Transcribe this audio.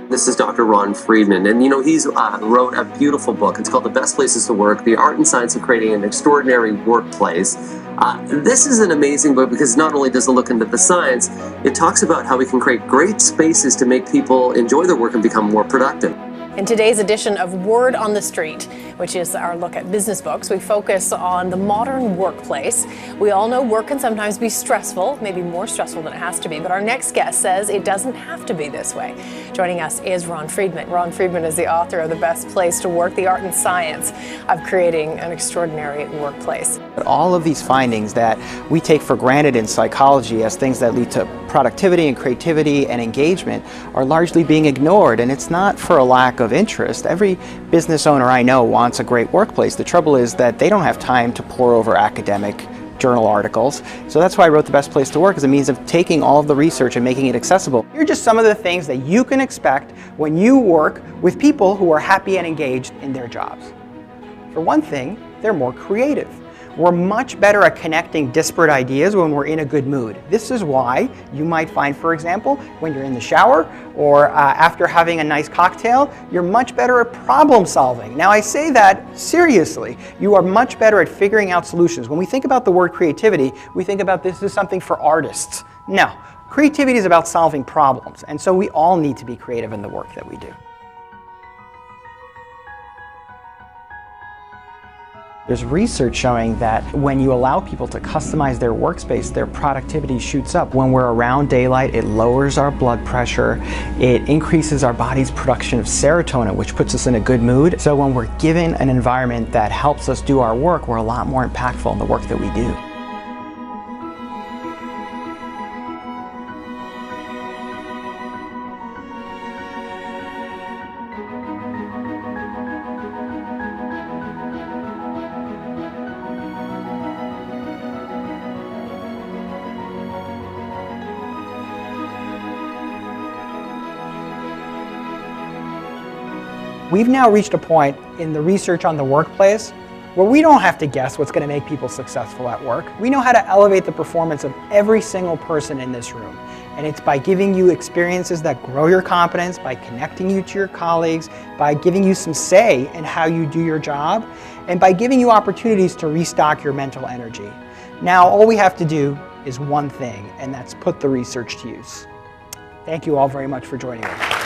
This is Dr. Ron Friedman, and he's wrote a beautiful book. It's called The Best Places to Work, The Art and Science of Creating an Extraordinary Workplace. This is an amazing book because not only does it look into the science, it talks about how we can create great spaces to make people enjoy their work and become more productive. In today's edition of Word on the Street, which is our look at business books, we focus on the modern workplace. We all know work can sometimes be stressful, maybe more stressful than it has to be, but our next guest says it doesn't have to be this way. Joining us is Ron Friedman. Ron Friedman is the author of The Best Place to Work, The Art and Science of Creating an Extraordinary Workplace. All of these findings that we take for granted in psychology as things that lead to productivity and creativity and engagement are largely being ignored, and it's not for a lack of interest. Every business owner I know wants a great workplace. The trouble is that they don't have time to pore over academic journal articles. So that's why I wrote The Best Place to Work, as a means of taking all of the research and making it accessible. Here are just some of the things that you can expect when you work with people who are happy and engaged in their jobs. For one thing, they're more creative. We're much better at connecting disparate ideas when we're in a good mood. This is why you might find, for example, when you're in the shower or after having a nice cocktail, you're much better at problem solving. Now, I say that seriously. You are much better at figuring out solutions. When we think about the word creativity, we think about this as something for artists. No, creativity is about solving problems, and so we all need to be creative in the work that we do. There's research showing that when you allow people to customize their workspace, their productivity shoots up. When we're around daylight, it lowers our blood pressure, it increases our body's production of serotonin, which puts us in a good mood. So when we're given an environment that helps us do our work, we're a lot more impactful in the work that we do. We've now reached a point in the research on the workplace where we don't have to guess what's going to make people successful at work. We know how to elevate the performance of every single person in this room. And it's by giving you experiences that grow your competence, by connecting you to your colleagues, by giving you some say in how you do your job, and by giving you opportunities to restock your mental energy. Now, all we have to do is one thing, and that's put the research to use. Thank you all very much for joining us.